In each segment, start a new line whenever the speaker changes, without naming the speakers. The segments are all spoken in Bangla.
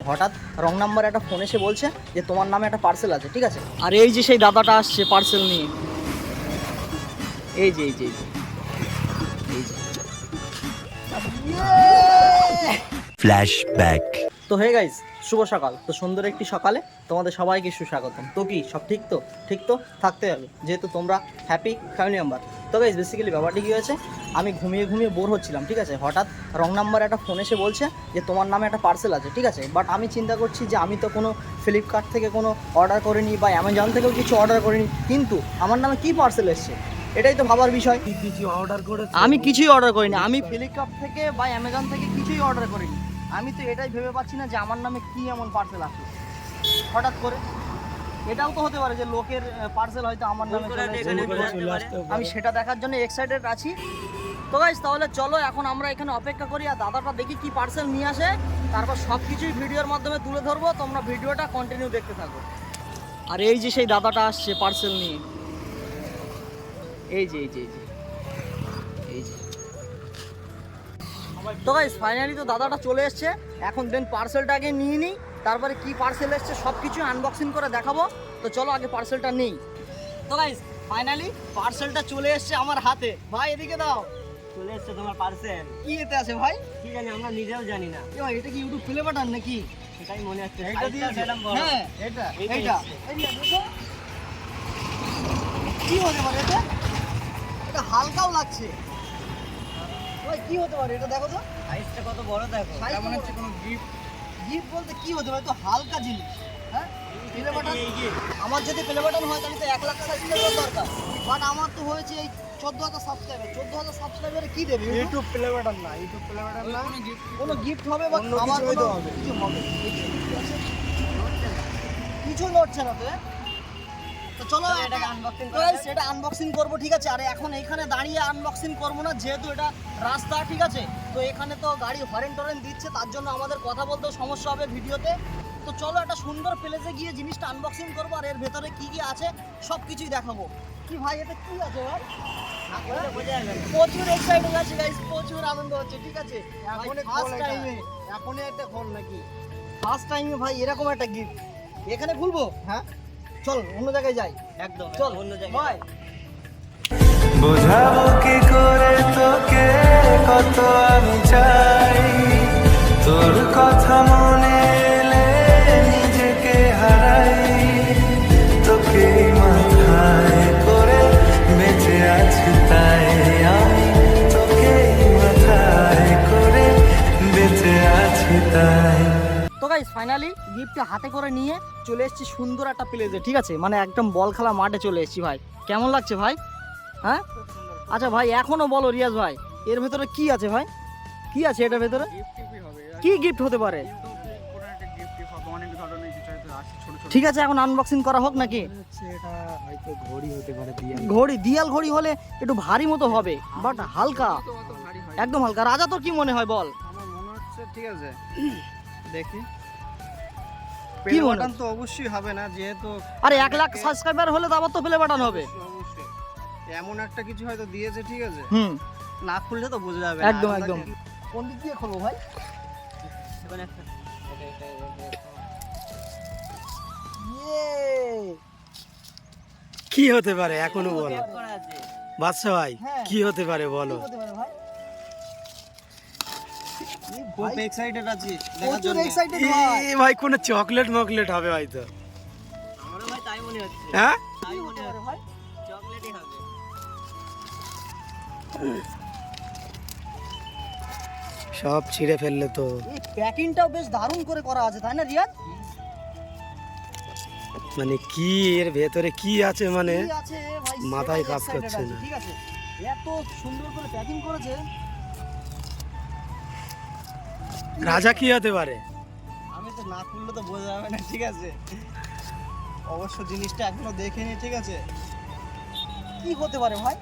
হঠাৎ রং নাম্বারে একটা ফোন এসে বলছে যে তোমার নামে একটা পার্সেল আছে, ঠিক আছে। আর এই যে সেই দাদাটা আসছে পার্সেল নিয়ে, এই যে এই যে এই যে
ফ্ল্যাশব্যাক।
তো হে গাইজ, শুভ সকাল। তো সুন্দর একটি সকালে তোমাদের সবাইকে সুস্বাগতম। তো কি সব ঠিক তো? ঠিক তো থাকতে হবে, যেহেতু তোমরা হ্যাপি ফ্যামিলি মেম্বার। তো গাইজ বেসিক্যালি ব্যাপারটি কী হয়েছে, আমি ঘুমিয়ে ঘুমিয়ে বোর হচ্ছিলাম, ঠিক আছে। হঠাৎ রং নাম্বারে একটা ফোন এসে বলছে যে তোমার নামে একটা পার্সেল আছে, ঠিক আছে। বাট আমি চিন্তা করছি যে আমি তো কোনো ফ্লিপকার্ট থেকে কোনো অর্ডার করিনি বা অ্যামাজন থেকেও কিছু অর্ডার করিনি, কিন্তু আমার নামে কী পার্সেল এসছে এটাই তো ভাবার বিষয়। আমি কিছুই অর্ডার করিনি, আমি ফ্লিপকার্ট থেকে বা অ্যামাজন থেকে কিছুই অর্ডার করিনি। আমি তো এটাই ভেবে পাচ্ছি না যে আমার নামে কি এমন পার্সেল আসে হঠাৎ করে। এটাও তো হতে পারে যে লোকের পার্সেল হয়তো আমার নামে চলে আসে, আমি সেটা দেখার জন্য এক্সাইটেড আছি। তো গাইস তাহলে চলো এখন আমরা এখানে অপেক্ষা করি আর দাদাটা দেখি কি পার্সেল নিয়ে আসে, তারপর সব কিছুই ভিডিওর মাধ্যমে তুলে ধরবো। তোমরা ভিডিওটা কন্টিনিউ দেখতে থাকো। আর এই যে সেই দাদাটা আসছে পার্সেল নিয়ে, এই যে এই যে এই যে। তো গাইস ফাইনালি তো দাদাটা চলে এসছে। এখন দেন পার্সেলটাকে নিয়ে নিই, তারপরে কি পার্সেল এসছে সব কিছু আনবক্সিং করে দেখাবো। তো চলো আগে পার্সেলটা নিই। তো গাইস ফাইনালি পার্সেলটা চলে এসছে আমার হাতে। ভাই এদিকে দাও।
চলে এসছে তোমার পার্সেল।
কি এতে আছে ভাই?
কি জানি, আমরা নিজেও জানি না।
এ ভাই এটা কি ইউটিউব প্লে বাটন নাকি?
সেটাই মনে হচ্ছে।
এটা দিয়েছে। হ্যাঁ এটা
এইটা
এইটা
এসছে।
এই নিয়ে দেখো কি হতে পারে এটা। এটা হালকাও লাগছে ভাই, কি হতে পারে এটা দেখো তো।
সাইজটা কত বড় দেখো।
সাইজ
এটা মনে হচ্ছে কোনো গিফট।
গিফট বলতে কি হতে পারে, তো হালকা জিনিস। হ্যাঁ প্লে বাটন,
এই যে
আমার যদি প্লে বাটন হয় তাহলে তো 1 লাখ সাবস্ক্রাইবার দরকার। বাট আমার তো হয়েছে এই 14,000 সাবস্ক্রাইবার। 14,000 সাবস্ক্রাইবারে কি দেবে
ইউটিউব প্লে বাটন না, ইউটিউব প্লে বাটন না।
কোনো গিফট হবে বা
অন্য
আমার
কিছু
কোনো
হয়তো হবে।
কিছু হবে। কিছু নড়ছে না তো এ? তো চলো
এটাকে unboxing করা
গাইস,
যাক।
এটা আনবক্সিং করব, ঠিক আছে। আর এখন এইখানে দাঁড়িয়ে আনবক্সিং করব না, যেহেতু এটা রাস্তা, ঠিক আছে। তো এখানে তো গাড়ি হরেন টরেন দিচ্ছে, তার জন্য আমাদের কথা বলতেও সমস্যা হবে ভিডিওতে। তো চলো একটা সুন্দর প্লেসে গিয়ে জিনিসটা আনবক্সিং করবো আর এর ভেতরে কি কি আছে সব কিছুই দেখাবো। কি ভাই এটা কি আছে ভাই?
বোঝা যাবে না।
প্রচুর এক্সাইটেড আছে গাইস, প্রচুর আনন্দ হচ্ছে, ঠিক আছে।
এখনই
ফার্স্ট
খোল এটা।
টাইমে,
এখনই একটা খোল নাকি?
ফার্স্ট টাইমে ভাই এরকম একটা গিফট এখানে খুলবো। হ্যাঁ চল অন্য জায়গায় যাই।
একদম
চল
অন্য
ভাই।
জায়গায়।
বোঝাবো কি করে তোকে কত আমি চাই, তোর কথা মনে এলে নিজেকে হারাই, তোকে মাথায় করে বেঁচে আছি তাই আমি, তোকে মাথায় করে বেঁচে আছি তাই।
তো গাইস ফাইনালি গিফটটা হাতে করে নিয়ে চলে এসেছি সুন্দর একটা প্লেসে, ঠিক আছে। মানে একদম বল খেলা মাঠে চলে এসেছি ভাই। কেমন লাগছে ভাই? হ্যাঁ আচ্ছা ভাই এখনো বলো রিয়াজ ভাই, এর ভেতরে কি আছে ভাই? কি আছে এটার ভেতরে? কি গিফট হতে পারে? ঠিক আছে এখন আনবক্সিং করা হোক নাকি?
এটা হয়তো ঘড়ি হতে পারে।
ঘড়ি, দিয়াল ঘড়ি হলে একটু ভারী মতো হবে, বাট হালকা, একদম হালকা। রাজা তোর কি মনে হয় বল?
আমার মনে হচ্ছে ঠিক আছে, দেখি।
কি
প্লে
মনে
বাটন তো অবশ্যই হবে না, যেহেতু
আরে 1 লাখ সাবস্ক্রাইবার হলে তো আবার তো প্লে বাটন হবে।
অবশ্যই এমন একটা কিছু হয়তো দিয়েছে, ঠিক আছে।
হুম
না খুললে তো বোঝা যাবে
একদম একদম। কোন দিক দিয়ে খুলবো ভাই? ইয়ে
কি হতে পারে এখনো বলো বাদশা ভাই,
হ্যাঁ।
কি হতে পারে বলো?
কি হতে পারে ভাই?
খুব এক্সাইটেড আছি দেখার
প্রচুর
জন্য।
এক্সাইটেড ভাই।
এ ভাই কোনো চকলেট মকলেট হবে হয়তো।
আমারও ভাই তাই মনে হচ্ছে।
হ্যাঁ
তাই
কি
মনে
হতে পারে
হচ্ছে
ভাই?
চকলেটই হবে।
সব ছিঁড়ে ফেললে তো।
এই প্যাকিংটাও বেশ দারুণ করে করা আছে, তাই না রিয়াজ?
মানে কি এর ভেতরে কি আছে মানে
কি আছে ভাই
মাথায়
সেটাই
কাজ
excited
করছে
আছি,
না।
ঠিক আছে। এত সুন্দর করে প্যাকিং করেছে।
রাজা কি হতে পারে?
আমি তো না খুললে তো বোঝা যাবে না, ঠিক আছে। অবশ্য জিনিসটা এখনো দেখিনি, ঠিক আছে।
কি হতে পারে ভাই?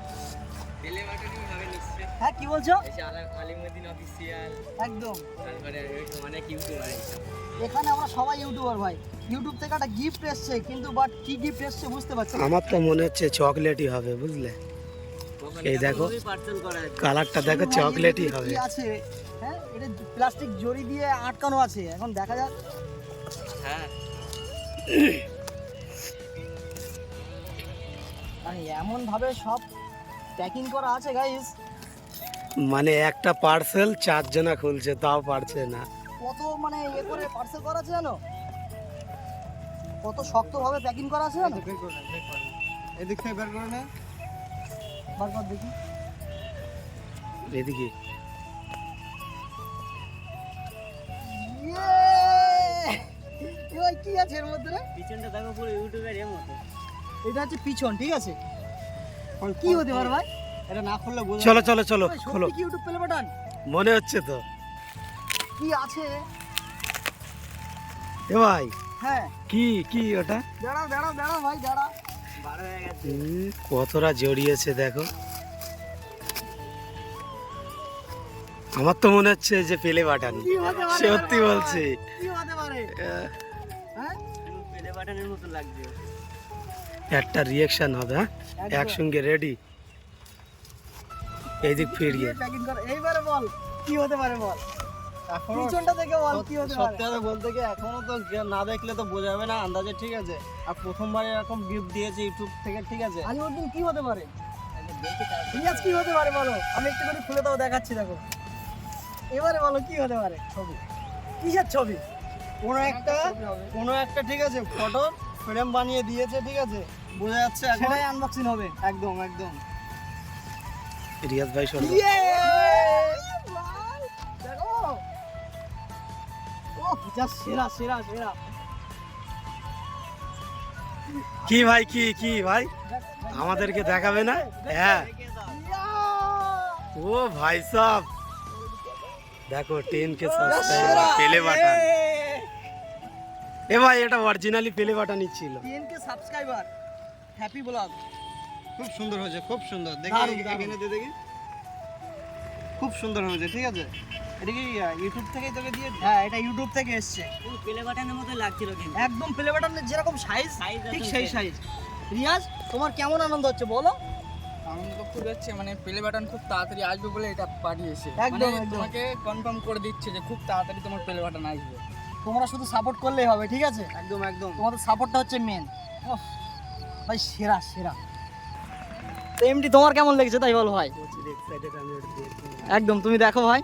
প্লে বাটনই হবে নিশ্চয়।
হ্যাঁ কি বলছো?
এসে আলিমুদ্দিন অফিসিয়াল,
একদম।
তারপরে অনেক ইউটিউবার এইসব।
এখানে আমরা সবাই ইউটিউবার ভাই। ইউটিউব থেকে একটা গিফট এসছে, কিন্তু বাট কি গিফট এসছে বুঝতে পারছি না।
আমার তো মনে হচ্ছে চকলেটই হবে বুঝলে। এই দেখো
পার্সেল করা আছে।
কালারটা দেখো
ভাই, এর
চকলেটই
ভেতরে
হবে।
কি আছে? হ্যাঁ এটা প্লাস্টিক জড়ি দিয়ে আটকানো আছে, এখন দেখা যাক হ্যাঁ মানে এমন ভাবে সব প্যাকিং করা আছে গাইস,
মানে একটা পার্সেল 4 জনা খুলছে তাও পারছে না।
কত মানে ইয়ে করে পার্সেল করা আছে জানো, কত শক্ত ভাবে প্যাকিং করা আছে জানো।
বের করে নে, এদিক থেকে বের করে নে।
বার কর দেখি।
এদিকে
এবার কি আছে এর মধ্যে রে?
পিছনটা দেখো পুরো ইউটিউবের এর মতো।
এটা হচ্ছে পিছন, ঠিক আছে। কি হতে পারে ভাই?
এটা না খুললে বোঝা
চলো চলো চলো
ভাই,
খোলো,
সত্যি কি ইউটিউব প্লে বাটন?
মনে হচ্ছে তো।
কি আছে?
এ ভাই
হ্যাঁ
কি কি ওটা?
দাঁড়াও দাঁড়াও দাঁড়াও ভাই দাঁড়াও।
বার হয়ে গেছে।
কতটা জড়িয়েছে দেখো। আমার তো মনে হচ্ছে যে পেলে বাটান,
কি হতে পারে?
সত্যি বলছি।
কি হতে পারে? হ্যাঁ
প্লে বাটনের মতো লাগছে।
একটা রিয়াকশন হবে, হ্যাঁ
একদম।
একসঙ্গে রেডি। এইদিক ফিরিয়ে
প্যাকিং কর। এইবারে বল কি হতে পারে বল,
এখনো
পিছনটা থেকে বল কি হতে পারে।
সত্যি কথা বলতে কি এখনো তো না দেখলে তো বোঝা যাবে না আন্দাজে, ঠিক আছে। আর প্রথমবার এরকম গিফট দিয়েছে ইউটিউব থেকে, ঠিক আছে।
আলিমুদ্দিন কি হতে পারে? রিয়াজ কি হতে পারে বলো, আমি একটু করে খুলে দাও দেখাচ্ছি দেখো। এবারে বলো কি হতে পারে। ছবি, কিসের ছবি?
কোনো একটা ঠিক আছে ফটো ফ্রেম বানিয়ে দিয়েছে, ঠিক আছে, বোঝা যাচ্ছে এখন।
সেটাই আনবক্সিং হবে।
একদম একদম।
রিয়াজ ভাই শোনো।
দেখো ও যা সেরা সেরা সেরা।
কি ভাই কি কি ভাই আমাদেরকে দেখাবে না? হ্যাঁ ও ভাই সাহেব দেখো 10K সাবস্ক্রাইবার পেলে বাটন। এ ভাই এটা অরিজিনালি পেলে বাটনই ছিল।
10K subscriber, happy blog.
খুব সুন্দর হয়েছে, খুব সুন্দর। দেখি
দারুণ, দারুণ।
এখানে দিয়ে দেখি, খুব সুন্দর হয়েছে, ঠিক আছে। এটা কি ইউটিউব থেকেই তোকে দিয়ে?
হ্যাঁ এটা ইউটিউব থেকে এসেছে।
প্লে বাটনের মতো লাগছিল কিন্তু।
একদম প্লে বাটনের যেরকম সাইজ
Size
ঠিক
একদম
সেই
same।
সাইজ। রিয়াজ তোমার কেমন আনন্দ হচ্ছে বলো?
আনন্দ খুব হচ্ছে, মানে প্লে বাটন খুব তাড়াতাড়ি আসবে বলে এটা পাঠিয়েছে।
একদম,
মানে
একদম।
তোমাকে কনফার্ম করে দিচ্ছে যে খুব তাড়াতাড়ি তোমার প্লে বাটন আসবে।
তোমরা শুধু সাপোর্ট করলেই হবে, ঠিক আছে।
একদম একদম।
তোমাদের সাপোর্টটা হচ্ছে মেন। ভাই সেরা সেরা। তো এমডি তোমার কেমন লেগেছে তাই বলো ভাই?
এক্সাইটেড আমি ওটা দেখছি।
একদম তুমি দেখো ভাই,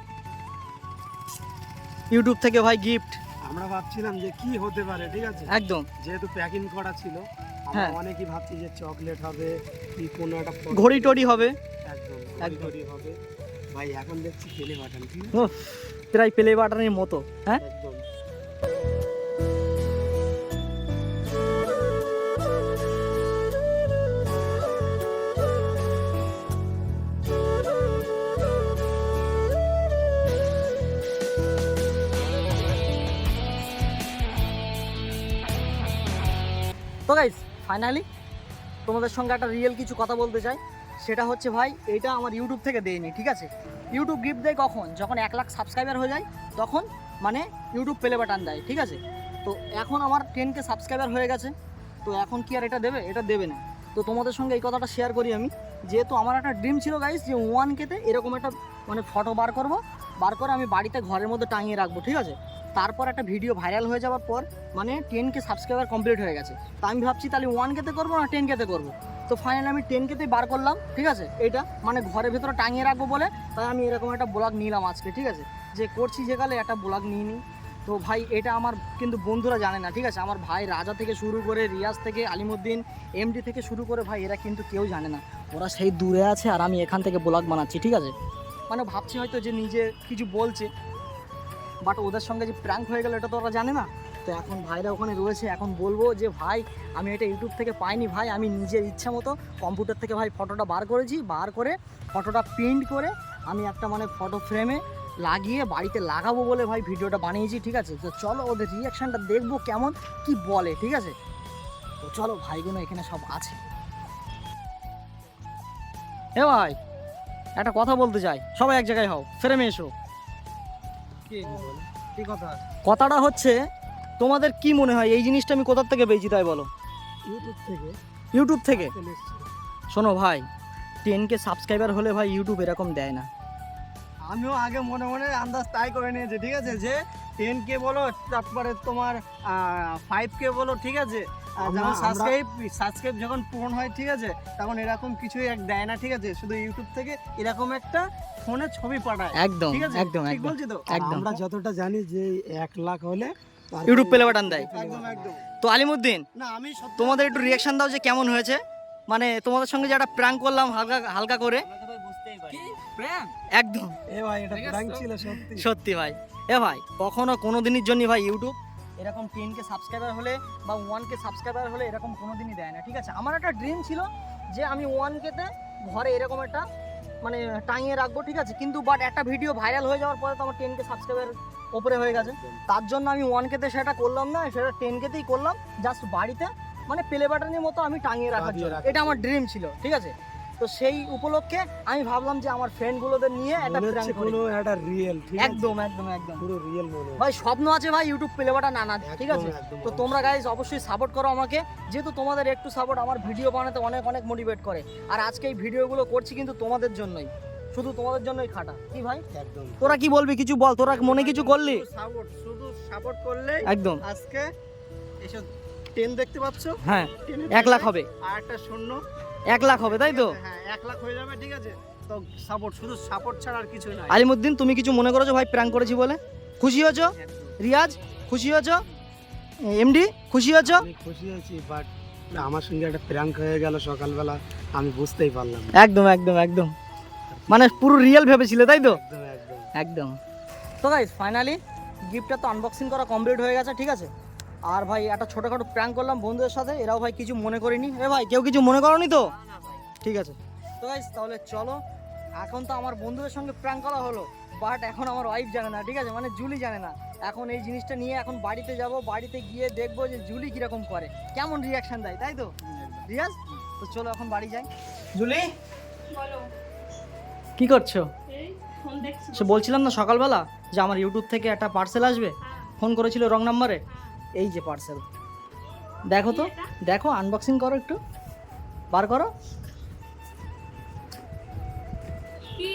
ইউটিউব থেকে ভাই গিফট।
আমরা ভাবছিলাম যে কি হতে পারে, ঠিক আছে,
একদম
যেহেতু প্যাকিং করা ছিল আমরা
হ্যাঁ।
অনেকেই ভাবছি যে চকলেট হবে কি কোনো একটা photo-
ঘড়ি টড়ি হবে।
একদম
একদম।
ঘড়ি হবে। ভাই এখন দেখছি পেলে বাটন, ঠিক আছে
উফ, প্রায় প্লে বাটনের মতো। হ্যাঁ
একদম।
তো গাইস ফাইনালি তোমাদের সঙ্গে একটা রিয়েল কিছু কথা বলতে চাই। সেটা হচ্ছে ভাই এটা আমার ইউটিউব থেকে দেয়নি, ঠিক আছে। ইউটিউব গিফট দেয় কখন, যখন 1 লাখ সাবস্ক্রাইবার হয়ে যায় তখন মানে ইউটিউব প্লে বাটন দেয়, ঠিক আছে। তো এখন আমার 10K সাবস্ক্রাইবার হয়ে গেছে, তো এখন কি আর এটা দেবে? এটা দেবে না। তো তোমাদের সঙ্গে এই কথাটা শেয়ার করি আমি, যেহেতু আমার একটা ড্রিম ছিল গাইস যে 1K-তে এরকম একটা মানে ফটো বার করে আমি বাড়িতে ঘরের মধ্যে টাঙিয়ে রাখবো, ঠিক আছে। তারপর একটা ভিডিও ভাইরাল হয়ে যাওয়ার পর মানে 10K সাবস্ক্রাইবার কমপ্লিট হয়ে গেছে। তো আমি ভাবছি তাহলে 1K-তে করবো না 10K-তে করবো। তো ফাইনালি আমি 10K-তেই বার করলাম, ঠিক আছে। এটা মানে ঘরের ভেতরে টাঙিয়ে রাখবো বলে তাই আমি এরকম একটা ব্লগ নিলাম আজকে, ঠিক আছে। যে করছি যেকালে একটা ব্লগ নিয়ে নিই। তো ভাই এটা আমার কিন্তু বন্ধুরা জানে না, ঠিক আছে। আমার ভাই রাজা থেকে শুরু করে রিয়াজ থেকে আলিমুদ্দিন এমডি থেকে শুরু করে ভাই এরা কিন্তু কেউ জানে না। ওরা সেই দূরে আছে আর আমি এখান থেকে ব্লগ বানাচ্ছি, ঠিক আছে। মানে ভাবছি হয়তো যে নিজে কিছু বলছে, বাট ওদের সঙ্গে যে প্র্যাঙ্ক হয়ে গেল এটা তো ওরা জানে না। তো এখন ভাইরা ওখানে রয়েছে, এখন বলবো যে ভাই আমি এটা ইউটিউব থেকে পাইনি ভাই, আমি নিজের ইচ্ছা মতো কম্পিউটার থেকে ভাই ফটোটা বার করেছি, বার করে ফটোটা প্রিন্ট করে আমি একটা মানে ফটো ফ্রেমে লাগিয়ে বাড়িতে লাগাবো বলে ভাই ভিডিওটা বানিয়েছি, ঠিক আছে। তো চলো ওদের রিয়াকশানটা দেখবো কেমন কি বলে, ঠিক আছে। তো চলো ভাইগুলো এখানে সব আছে। এ ভাই একটা কথা বলতে চাই, সবাই এক জায়গায় হও, ফ্রেমে এসো।
কি কথা?
কথাটা হচ্ছে তোমাদের কি মনে হয় এই জিনিসটা আমি কোথা থেকে পেয়েছি তাই বলো?
ইউটিউব থেকে
ইউটিউব থেকে।
চলে এসেছে।
শোনো ভাই 10K সাবস্ক্রাইবার হলে ভাই ইউটিউব এরকম দেয় না।
আমিও আগে মনে মনে আন্দাজ তাই করে নিয়েছি, ঠিক আছে, যে 10K বলো, তারপরে তোমার 5K বলো, ঠিক আছে? আর
আমরা-
যখন সাবস্ক্রাইব যখন পূরণ হয়, ঠিক আছে, তখন এরকম কিছুই এক দেয় না, ঠিক আছে? শুধু ইউটিউব থেকে এরকম একটা ফোনে ছবি পাঠায়,
একদম
ঠিক আছে?
একদম
ঠিক
একদম
বলছি তো?
একদম।
আমরা যতটা জানি যে 1 লাখ হলে
ইউটিউব প্লে বাটন দেয়।
একদম একদম।
তো আলিমুদ্দিন,
না আমি সত্যি
তোমাদের একটু রিয়াকশন দাও যে কেমন হয়েছে, মানে তোমাদের সঙ্গে যে একটা প্র্যাঙ্ক করলাম হালকা হালকা করে।
প্রেম
একদম
এ ভাই এটা
ঠিক আছে
প্র্যাঙ্ক
তো?
ছিল সত্যি।
সত্যি ভাই। এ ভাই কখনো কোনো দিনের জন্য ভাই ইউটিউব এরকম 10K সাবস্ক্রাইবার হলে বা 1K সাবস্ক্রাইবার হলে এরকম কোনো দিনই দেয় না, ঠিক আছে? আমার একটা ড্রিম ছিল যে আমি 1Kতে ঘরে এরকম একটা মানে টাঙিয়ে রাখবো, ঠিক আছে? কিন্তু বাট একটা ভিডিও ভাইরাল হয়ে যাওয়ার পরে তো আমার 10K সাবস্ক্রাইবার ওপরে হয়ে গেছে, তার জন্য আমি 1Kতে সেটা করলাম না, সেটা 10Kতেই করলাম, জাস্ট বাড়িতে মানে প্লে বাটনের মতো আমি টাঙিয়ে রাখার
লাগিয়ে
জন্য।
রাখার
এটা আমার ড্রিম ছিল, ঠিক আছে? তো সেই উপলক্ষে আমি ভাবলাম যে আমার ফ্রেন্ডগুলোদের নিয়ে একটা
মনে হচ্ছে
প্র্যাঙ্ক করি।
কোনো একটা রিয়েল, ঠিক আছে?
একদম একদম একদম
পুরো রিয়েল মনে হচ্ছে।
ভাই স্বপ্ন আছে ভাই ইউটিউব প্লে বাটন আনা, ঠিক আছে?
একদম, একদম,
তো তোমরা গাইজ অবশ্যই সাপোর্ট করো আমাকে, যেহেতু তোমাদের একটু সাপোর্ট আমার ভিডিও বানাতে অনেক অনেক মোটিভেট করে। আর আজকে এই ভিডিওগুলো করছি কিন্তু তোমাদের জন্যই, শুধু তোমাদের জন্যই খাটা, কি ভাই?
একদম।
তোরা কি বলবি, কিছু বল, তোরা মনে কিছু করলি?
শুধু সাপোর্ট করলে
একদম
আজকে এসব 10 দেখতে পাচ্ছ,
হ্যাঁ
10
1 লাখ হবে,
আর একটা শূন্য,
1 লাখ হবে, তাই তো?
হ্যাঁ 1 লাখ হয়ে যাবে, ঠিক আছে? তো সাপোর্ট, শুধু সাপোর্ট ছাড়া আর কিছুই নয়।
আলিমুদ্দিন, তুমি কিছু মনে করেছো ভাই প্র্যাঙ্ক করেছি বলে? খুশি হয়েছো? রিয়াজ খুশি হয়েছো? এমডি খুশি হয়েছো?
আমি খুশি হয়েছি, বাট আমার সঙ্গে একটা প্র্যাঙ্ক হয়ে গেল সকালবেলা, আমি বুঝতেই পারলাম না।
একদম একদম একদম, মানে পুরো রিয়েল ভেবেছিলে, তাই তো?
একদম একদম।
একদম। তো গাইস ফাইনালি গিফটটা তো আনবক্সিং করা কমপ্লিট হয়ে গেছে, ঠিক আছে? আর ভাই একটা ছোটোখাটো প্র্যাঙ্ক করলাম বন্ধুদের সাথে, এরাও ভাই কিছু মনে করিনি। এ ভাই কেউ কিছু মনে করনি তো? ঠিক আছে। তো গাইস তাহলে চলো, এখন তো আমার বন্ধুদের সঙ্গে প্র্যাঙ্ক করা হলো, বাট এখন আমার ওয়াইফ জানে না, ঠিক আছে? মানে জুলি জানে না। এখন এই জিনিসটা নিয়ে এখন বাড়িতে যাব, বাড়িতে গিয়ে দেখবো যে জুলি কীরকম করে, কেমন রিয়াকশন দেয়, তাই তো রিয়াজ? তো চলো এখন বাড়ি যাই। জুলি
বলো।
কি করছো?
এই ফোন দেখছি।
সে বলছিলাম না সকালবেলা যে আমার ইউটিউব থেকে একটা পার্সেল আসবে, ফোন করেছিল রং নাম্বারে, এই যে পার্সেল, দেখো তো, দেখো আনবক্সিং করো, একটু বার করো।
কি?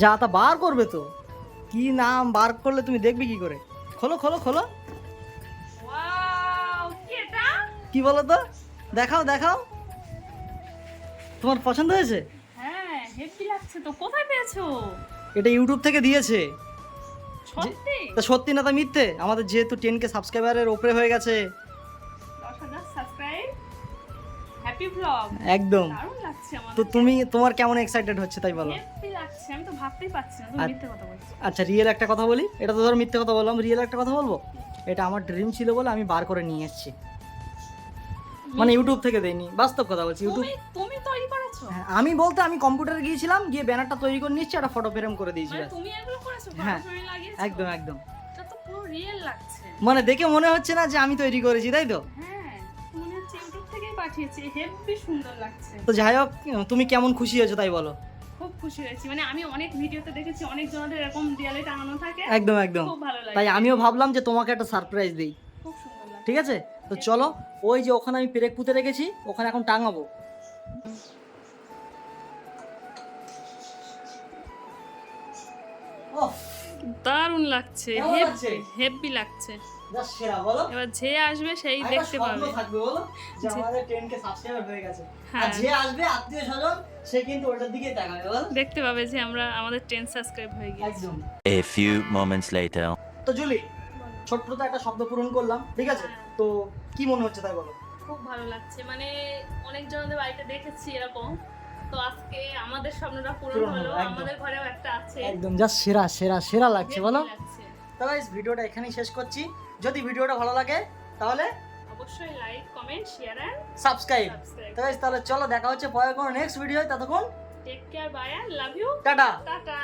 যা তা বার করবে তো, কি নাম বার করলে তুমি দেখবে কি করে? খোলো খোলো খোলো,
ওয়াও, কি এটা?
কি বলো তো, দেখাও দেখাও, তোমার পছন্দ হয়েছে?
হ্যাঁ, হেভি লাগছে তো। কোথায় পেয়েছো?
এটা ইউটিউব থেকে দিয়েছে।
সত্যি?
তা সত্যি না তা মিথ্যে? আমাদের যেহেতু 10K সাবস্ক্রাইবারের ওপরে হয়ে গেছে।
10,000 সাবস্ক্রাইব, হ্যাপি ব্লগ।
একদম।
দারুণ লাগছে আমার।
তো তোমার কেমন এক্সাইটেড হচ্ছে তাই বলো?
হেভি লাগছে, আমি তো ভাবতেই পারছি না। তুমি
আর-
মিথ্যে কথা বলছো।
আচ্ছা রিয়েল একটা কথা বলি, এটা তো ধর মিথ্যে কথা বললাম, রিয়েল একটা কথা বলবো, এটা আমার ড্রিম ছিল বলে আমি বার করে নিয়ে এসেছি, মানে ইউটিউব থেকে দেইনি, বাস্তব কথা বলছি। ইউটিউব
তুমি তৈরি করেছো?
হ্যাঁ, আমি বলতে আমি কম্পিউটারে গিয়েছিলাম, গিয়ে ব্যানারটা তৈরি করে নিচ্ছি, একটা ফটো ফ্রেম করে দিয়েছি
মানে
ব্যাস।
তুমি এগুলো করেছো?
হ্যাঁ,
ফটো লাগিয়েছো?
একদম একদম।
এটা তো পুরো রিয়েল লাগছে।
মানে দেখে মনে হচ্ছে না যে আমি তৈরি করেছি, তাই তো?
হ্যাঁ, মনে হচ্ছে ইউটিউব থেকেই পাঠিয়েছে। হেভি সুন্দর লাগছে।
তো যাই হোক, তুমি কেমন খুশি হয়েছো তাই বলো?
খুব খুশি হয়েছি। মানে আমি অনেক ভিডিওতে দেখেছি অনেক জনদের এরকম দেয়ালে টাঙানো থাকে,
একদম একদম।
খুব ভালো লাগে।
তাই আমিও ভাবলাম যে তোমাকে একটা সারপ্রাইজ দিই,
খুব সুন্দর লাগে।
ঠিক আছে? তো চলো, ওই যে ওখানে আমি পেরেক পুঁতে রেখেছি, ওখানে এখন টাঙাবো। ওহ,
দারুণ লাগছে,
কেমন লাগছে?
হেভি লাগছে।
যা সেরা বলো।
এবার যে আসবে সেই
একটা
দেখতে
স্বপ্ন
পাবে।
থাকবে বলো যে আমাদের 10K সাবস্ক্রাইবার হয়ে গেছে, আর
হ্যাঁ।
যে আসবে আত্মীয় স্বজন সে কিন্তু ওটার দিকে তাকাবে বলো।
দেখতে পাবে যে আমাদের 10 সাবস্ক্রাইব হয়ে গিয়েছে।
একদম।
A few moments later.
তো জুলি, ছোট্ট তো একটা শব্দ পূরণ করলাম, ঠিক আছে? তো কি মনে হচ্ছে তাই বলো?
খুব ভালো লাগছে। মানে অনেক জনদের বাড়িতে দেখেছি এরকম, তো আজকে আমাদের স্বপ্নটা পূরণ
পূরণ
হলো।
হলো, একদম।
আমাদের ঘরেও একটা আছে।
একদম জাস্ট সেরা সেরা সেরা লাগছে
হেভি
বলো।
লাগছে।
তো গাইস ভিডিওটা এখানেই শেষ করছি, যদি ভিডিওটা ভালো লাগে তাহলে
অবশ্যই like, comment, share and
subscribe.
Subscribe.
তো গাইস তাহলে চলো দেখা হচ্ছে পরের কোনো নেক্সট ভিডিও, ততক্ষণ
take care, bye and love you.
Tata.
Tata.